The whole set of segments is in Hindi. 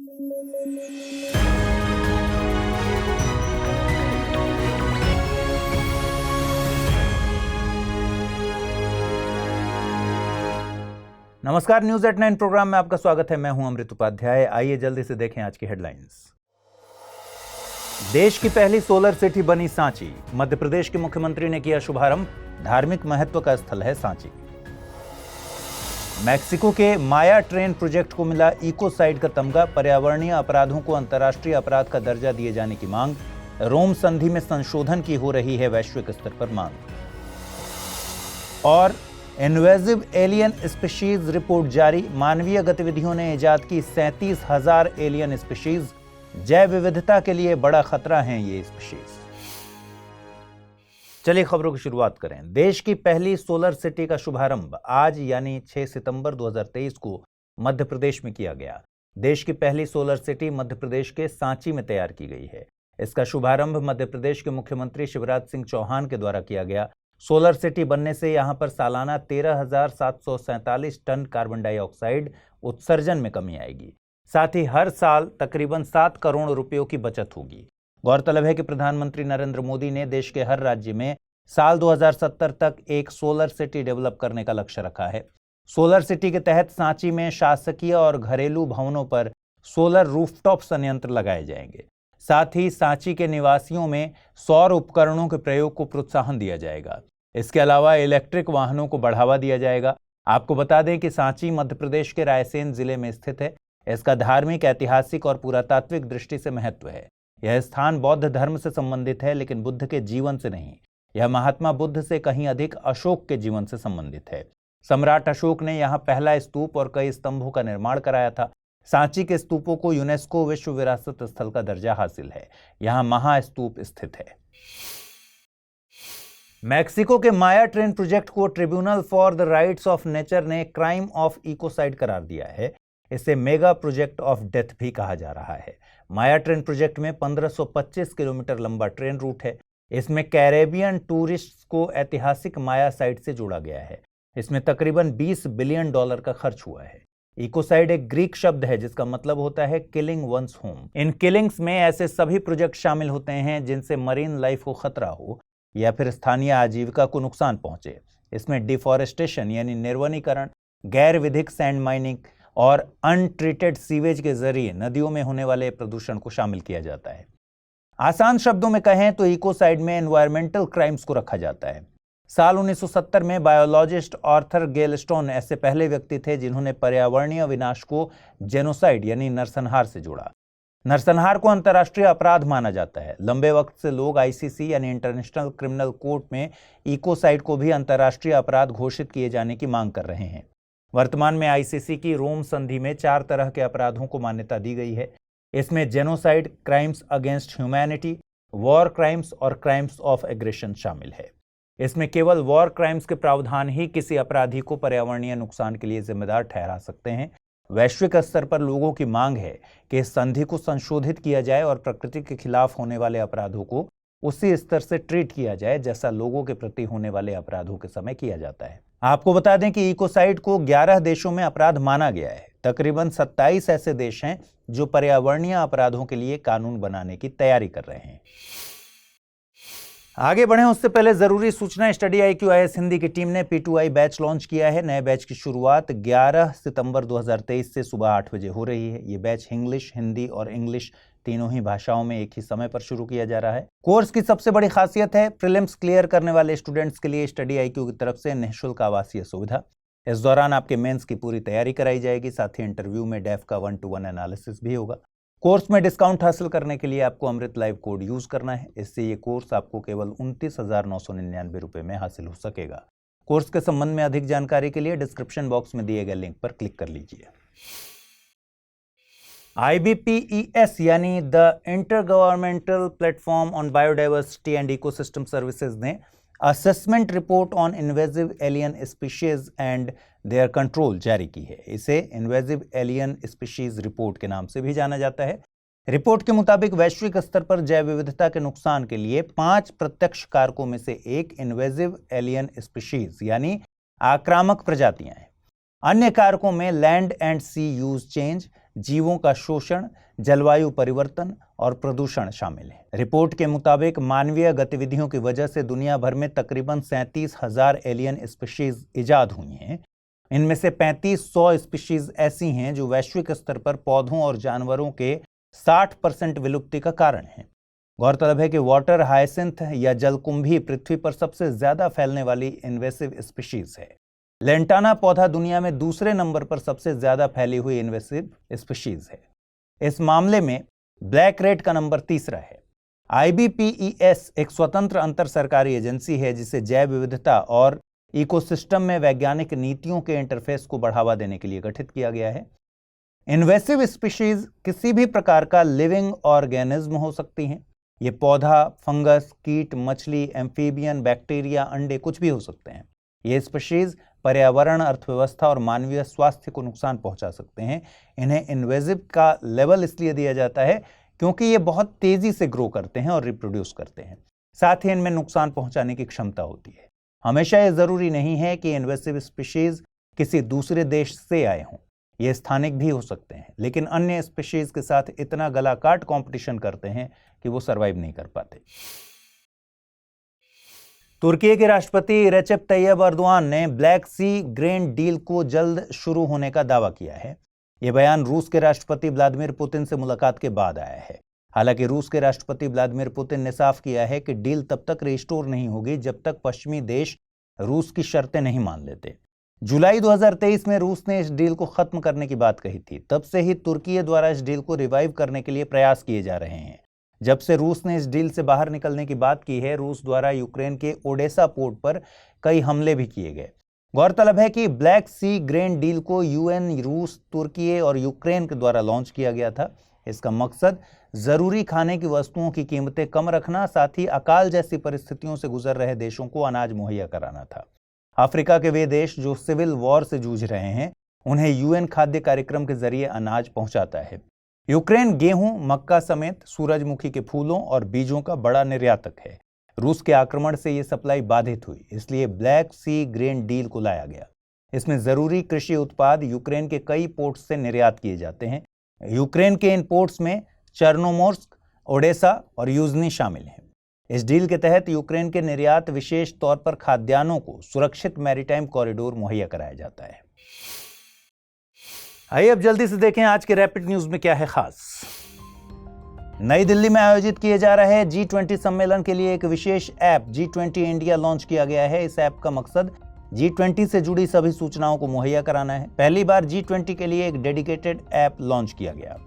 नमस्कार, न्यूज एट 9 प्रोग्राम में आपका स्वागत है। मैं हूं अमृत उपाध्याय। आइए जल्दी से देखें आज की हेडलाइंस। देश की पहली सोलर सिटी बनी सांची। मध्य प्रदेश के मुख्यमंत्री ने किया शुभारंभ। धार्मिक महत्व का स्थल है सांची। मैक्सिको के माया ट्रेन प्रोजेक्ट को मिला इकोसाइड का तमगा। पर्यावरणीय अपराधों को अंतर्राष्ट्रीय अपराध का दर्जा दिए जाने की मांग। रोम संधि में संशोधन की हो रही है वैश्विक स्तर पर मांग। और इन्वेजिव एलियन स्पीशीज रिपोर्ट जारी। मानवीय गतिविधियों ने इजाद की 37,000 एलियन स्पीशीज। जैव विविधता के लिए बड़ा खतरा हैं ये स्पीशीज। चलिए खबरों की शुरुआत करें। देश की पहली सोलर सिटी का शुभारंभ आज यानी 6 सितंबर 2023 को मध्य प्रदेश में किया गया। देश की पहली सोलर सिटी मध्य प्रदेश के सांची में तैयार की गई है। इसका शुभारंभ मध्य प्रदेश के मुख्यमंत्री शिवराज सिंह चौहान के द्वारा किया गया। सोलर सिटी बनने से यहां पर सालाना 13,747 टन कार्बन डाइऑक्साइड उत्सर्जन में कमी आएगी। साथ ही हर साल तकरीबन 7 करोड़ रुपयों की बचत होगी। गौरतलब है कि प्रधानमंत्री नरेंद्र मोदी ने देश के हर राज्य में साल 2070 तक एक सोलर सिटी डेवलप करने का लक्ष्य रखा है। सोलर सिटी के तहत सांची में शासकीय और घरेलू भवनों पर सोलर रूफटॉप संयंत्र लगाए जाएंगे। साथ ही सांची के निवासियों में सौर उपकरणों के प्रयोग को प्रोत्साहन दिया जाएगा। इसके अलावा इलेक्ट्रिक वाहनों को बढ़ावा दिया जाएगा। आपको बता दें कि सांची मध्य प्रदेश के रायसेन जिले में स्थित है। इसका धार्मिक, ऐतिहासिक और पुरातात्विक दृष्टि से महत्व है। यह स्थान बौद्ध धर्म से संबंधित है, लेकिन बुद्ध के जीवन से नहीं। यह महात्मा बुद्ध से कहीं अधिक अशोक के जीवन से संबंधित है। सम्राट अशोक ने यहाँ पहला स्तूप और कई स्तंभों का निर्माण कराया था। सांची के स्तूपों को यूनेस्को विश्व विरासत स्थल का दर्जा हासिल है। यहाँ महास्तूप स्थित है। मैक्सिको के माया ट्रेन प्रोजेक्ट को tribunal for the rights of nature ने क्राइम ऑफ इकोसाइड करार दिया है। इसे मेगा प्रोजेक्ट ऑफ डेथ भी कहा जा रहा है। माया ट्रेन प्रोजेक्ट में 1525 किलोमीटर लंबा ट्रेन रूट है। इसमें कैरेबियन टूरिस्ट्स को ऐतिहासिक माया साइट से जोड़ा गया है। इसमें तकरीबन $20 बिलियन का खर्च हुआ है। इकोसाइड एक ग्रीक शब्द है जिसका मतलब होता है किलिंग वंस होम। इन किलिंग्स में ऐसे सभी प्रोजेक्ट शामिल होते हैं जिनसे मरीन लाइफ को खतरा हो या फिर स्थानीय आजीविका को नुकसान पहुंचे। इसमें डिफॉरेस्टेशन यानी निर्वनीकरण, गैर विधिक सैंड माइनिंग और अनट्रीटेड सीवेज के जरिए नदियों में होने वाले प्रदूषण को शामिल किया जाता है। आसान शब्दों में कहें तो इकोसाइड में एनवायरमेंटल क्राइम्स को रखा जाता है। साल 1970 में बायोलॉजिस्ट आर्थर गेलस्टोन ऐसे पहले व्यक्ति थे जिन्होंने पर्यावरणीय विनाश को जेनोसाइड यानी नरसंहार से जोड़ा। नरसंहार को अंतर्राष्ट्रीय अपराध माना जाता है। लंबे वक्त से लोग आईसीसी यानी इंटरनेशनल क्रिमिनल कोर्ट में इकोसाइड को भी अंतर्राष्ट्रीय अपराध घोषित किए जाने की मांग कर रहे हैं। वर्तमान में आईसीसी की रोम संधि में 4 तरह के अपराधों को मान्यता दी गई है। इसमें genocide, crimes against humanity, war crimes और क्राइम्स ऑफ एग्रेशन शामिल है। इसमें केवल वॉर क्राइम्स के प्रावधान ही किसी अपराधी को पर्यावरणीय नुकसान के लिए जिम्मेदार ठहरा सकते हैं। वैश्विक स्तर पर लोगों की मांग है कि इस संधि को संशोधित किया जाए और प्रकृति के खिलाफ होने वाले अपराधों को उसी स्तर से ट्रीट किया जाए जैसा लोगों के प्रति होने वाले अपराधों के समय किया जाता है। आपको बता दें कि इकोसाइड को 11 देशों में अपराध माना गया है। तकरीबन 27 ऐसे देश हैं जो पर्यावरणीय अपराधों के लिए कानून बनाने की तैयारी कर रहे हैं। आगे बढ़ें उससे पहले जरूरी सूचना। स्टडी IQIS हिंदी की टीम ने P2I बैच लॉन्च किया है। नए बैच की शुरुआत 11 सितंबर 2023 से सुबह 8 बजे हो रही है। ये बैच इंग्लिश, हिंदी और इंग्लिश तीनों ही भाषाओं में एक ही समय पर शुरू किया जा रहा है। कोर्स की सबसे बड़ी खासियत है प्रीलिम्स क्लियर करने वाले स्टूडेंट्स के लिए स्टडी IQ की तरफ से निःशुल्क आवासीय सुविधा। इस दौरान आपके मेंस की पूरी तैयारी कराई जाएगी। साथ ही इंटरव्यू में डेफ का 1-to-1 एनालिसिस भी होगा। कोर्स में डिस्काउंट हासिल करने के लिए आपको अमृत लाइव कोड यूज करना है। इससे ये कोर्स आपको केवल 29,999 रुपए में हासिल हो सकेगा। कोर्स के संबंध में अधिक जानकारी के लिए डिस्क्रिप्शन बॉक्स में दिए गए लिंक पर क्लिक कर लीजिए। IBPES यानी the intergovernmental platform on biodiversity and ecosystem services ने assessment report on invasive alien species and their control जारी की है। इसे इन्वेजिव एलियन स्पीशीज रिपोर्ट के नाम से भी जाना जाता है। रिपोर्ट के मुताबिक वैश्विक स्तर पर जैव विविधता के नुकसान के लिए 5 प्रत्यक्ष कारकों में से एक इन्वेजिव एलियन स्पीशीज यानी आक्रामक प्रजातियां हैं। अन्य कारकों में land and sea use change, जीवों का शोषण, जलवायु परिवर्तन और प्रदूषण शामिल है। रिपोर्ट के मुताबिक मानवीय गतिविधियों की वजह से दुनिया भर में तकरीबन 37,000 एलियन स्पीशीज इजाद हुई हैं। इनमें से 3500 स्पीशीज ऐसी हैं जो वैश्विक स्तर पर पौधों और जानवरों के 60% विलुप्ति का कारण है। गौरतलब है कि वाटर हायसिंथ या जलकुंभी पृथ्वी पर सबसे ज्यादा फैलने वाली इन्वेसिव स्पीशीज है। लेंटाना पौधा दुनिया में दूसरे नंबर पर सबसे ज्यादा फैली हुई इन्वेसिव स्पीशीज है। इस मामले में ब्लैक रेट का नंबर तीसरा है। IBPES एक स्वतंत्र अंतर सरकारी एजेंसी है जिसे जैव विविधता और इकोसिस्टम में वैज्ञानिक नीतियों के इंटरफेस को बढ़ावा देने के लिए गठित किया गया है। इन्वेसिव स्पीशीज किसी भी प्रकार का लिविंग ऑर्गेनिज्म हो सकती हैं। ये पौधा, फंगस, कीट, मछली, एम्फीबियन, बैक्टीरिया, अंडे कुछ भी हो सकते हैं। ये स्पीशीज पर्यावरण, अर्थव्यवस्था और मानवीय स्वास्थ्य को नुकसान पहुंचा सकते हैं। इन्हें इन्वेसिव का लेवल इसलिए दिया जाता है क्योंकि ये बहुत तेजी से ग्रो करते हैं और रिप्रोड्यूस करते हैं। साथ ही इनमें नुकसान पहुंचाने की क्षमता होती है। हमेशा ये जरूरी नहीं है कि इन्वेसिव स्पीशीज किसी दूसरे देश से आए हों। ये स्थानिक भी हो सकते हैं, लेकिन अन्य स्पीशीज के साथ इतना गला काट कॉम्पिटिशन करते हैं कि वो सरवाइव नहीं कर पाते। तुर्की के राष्ट्रपति रेसेप तैयब एर्दोआन ने ब्लैक सी ग्रेन डील को जल्द शुरू होने का दावा किया है। यह बयान रूस के राष्ट्रपति व्लादिमीर पुतिन से मुलाकात के बाद आया है। हालांकि रूस के राष्ट्रपति व्लादिमीर पुतिन ने साफ किया है कि डील तब तक रिस्टोर नहीं होगी जब तक पश्चिमी देश रूस की शर्तें नहीं मान लेते। जुलाई 2023 में रूस ने इस डील को खत्म करने की बात कही थी। तब से ही तुर्की द्वारा इस डील को रिवाइव करने के लिए प्रयास किए जा रहे हैं। जब से रूस ने इस डील से बाहर निकलने की बात की है, रूस द्वारा यूक्रेन के ओडेसा पोर्ट पर कई हमले भी किए गए। गौरतलब है कि ब्लैक सी ग्रेन डील को UN, रूस, तुर्की और यूक्रेन के द्वारा लॉन्च किया गया था। इसका मकसद जरूरी खाने की वस्तुओं की कीमतें कम रखना, साथ ही अकाल जैसी परिस्थितियों से गुजर रहे देशों को अनाज मुहैया कराना था। अफ्रीका के वे देश जो सिविल वॉर से जूझ रहे हैं, उन्हें UN खाद्य कार्यक्रम के जरिए अनाज पहुंचाता है। यूक्रेन गेहूं, मक्का समेत सूरजमुखी के फूलों और बीजों का बड़ा निर्यातक है। रूस के आक्रमण से यह सप्लाई बाधित हुई, इसलिए ब्लैक सी ग्रेन डील को लाया गया। इसमें जरूरी कृषि उत्पाद यूक्रेन के कई पोर्ट से निर्यात किए जाते हैं। यूक्रेन के इन पोर्ट्स में चर्नोमोर्स्क, ओडेसा और यूजनी शामिल हैं। इस डील के तहत यूक्रेन के निर्यात, विशेष तौर पर खाद्यान्नों को सुरक्षित मैरीटाइम कॉरिडोर मुहैया कराया जाता है। आइए अब जल्दी से देखें आज के रैपिड न्यूज में क्या है खास। नई दिल्ली में आयोजित किए जा रहे G20 सम्मेलन के लिए एक विशेष ऐप G20 इंडिया लॉन्च किया गया है। इस ऐप का मकसद G20 से जुड़ी सभी सूचनाओं को मुहैया कराना है। पहली बार G20 के लिए एक डेडिकेटेड ऐप लॉन्च किया गया।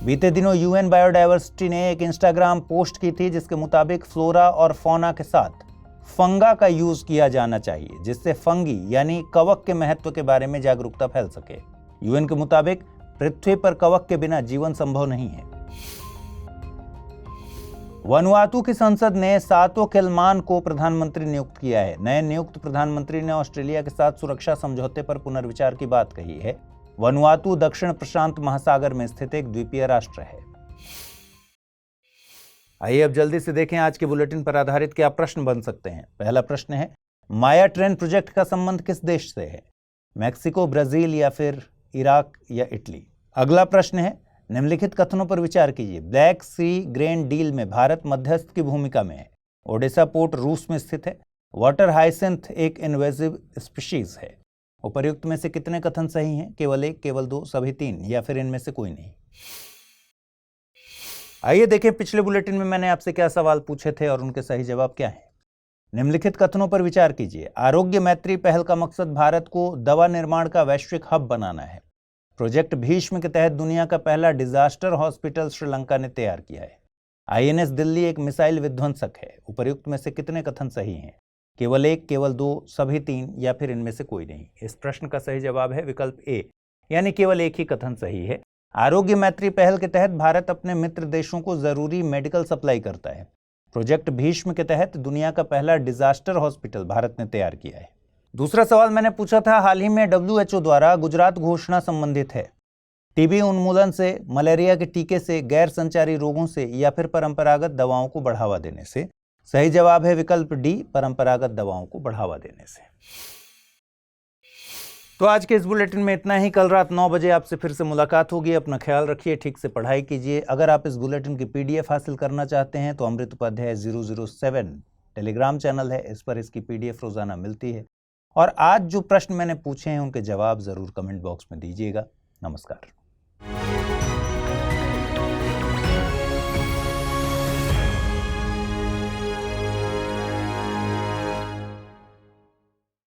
बीते दिनों UN बायोडायवर्सिटी ने एक इंस्टाग्राम पोस्ट की थी जिसके मुताबिक फ्लोरा और फौना के साथ फंगा का यूज किया जाना चाहिए, जिससे फंगी यानी कवक के महत्व के बारे में जागरूकता फैल सके। UN के मुताबिक पृथ्वी पर कवक के बिना जीवन संभव नहीं है। वनुआतू की संसद ने सातो किल्मान को प्रधानमंत्री नियुक्त किया है। नए नियुक्त प्रधानमंत्री ने ऑस्ट्रेलिया के साथ सुरक्षा समझौते पर पुनर्विचार की बात कही है। वनुआतू दक्षिण प्रशांत महासागर में स्थित एक द्वीपीय राष्ट्र है। आइए अब जल्दी से देखें आज के बुलेटिन पर आधारित क्या प्रश्न बन सकते हैं। पहला प्रश्न है, माया ट्रेन प्रोजेक्ट का संबंध किस देश से है? मैक्सिको, ब्राजील या फिर इराक या इटली? अगला प्रश्न है, निम्नलिखित कथनों पर विचार कीजिए। ब्लैक सी ग्रेन डील में भारत मध्यस्थ की भूमिका में है। ओडेसा पोर्ट रूस में स्थित है। वाटर हायसिंथ एक इन्वेसिव स्पीशीज है। उपर्युक्त में से कितने कथन सही हैं? केवल एक, केवल दो, सभी तीन या फिर इनमें से कोई नहीं? आइए देखें पिछले बुलेटिन में मैंने आपसे क्या सवाल पूछे थे और उनके सही जवाब क्या हैं। निम्नलिखित कथनों पर विचार कीजिए। आरोग्य मैत्री पहल का मकसद भारत को दवा निर्माण का वैश्विक हब बनाना है। प्रोजेक्ट भीष्म के तहत दुनिया का पहला डिजास्टर हॉस्पिटल श्रीलंका ने तैयार किया है। INS दिल्ली एक मिसाइल विध्वंसक है। उपर्युक्त में से कितने कथन सही हैं? केवल एक, केवल दो, सभी तीन या फिर इनमें से कोई नहीं? इस प्रश्न का सही जवाब है विकल्प ए, यानी केवल एक ही कथन सही है। आरोग्य मैत्री पहल के तहत भारत अपने मित्र देशों को जरूरी मेडिकल सप्लाई करता है। प्रोजेक्ट भीष्म के तहत दुनिया का पहला डिजास्टर हॉस्पिटल भारत ने तैयार किया है। दूसरा सवाल मैंने पूछा था, हाल ही में WHO द्वारा गुजरात घोषणा संबंधित है। टीबी उन्मूलन से, मलेरिया के टीके से, गैर संचारी रोगों से या फिर परंपरागत दवाओं को बढ़ावा देने से? सही जवाब है विकल्प डी, परंपरागत दवाओं को बढ़ावा देने से। तो आज के इस बुलेटिन में इतना ही। कल रात 9 बजे आपसे फिर से मुलाकात होगी। अपना ख्याल रखिए, ठीक से पढ़ाई कीजिए। अगर आप इस बुलेटिन की PDF हासिल करना चाहते हैं तो अमृत उपाध्याय 007 टेलीग्राम चैनल है, इस पर इसकी PDF रोजाना मिलती है। और आज जो प्रश्न मैंने पूछे हैं उनके जवाब जरूर कमेंट बॉक्स में दीजिएगा। नमस्कार।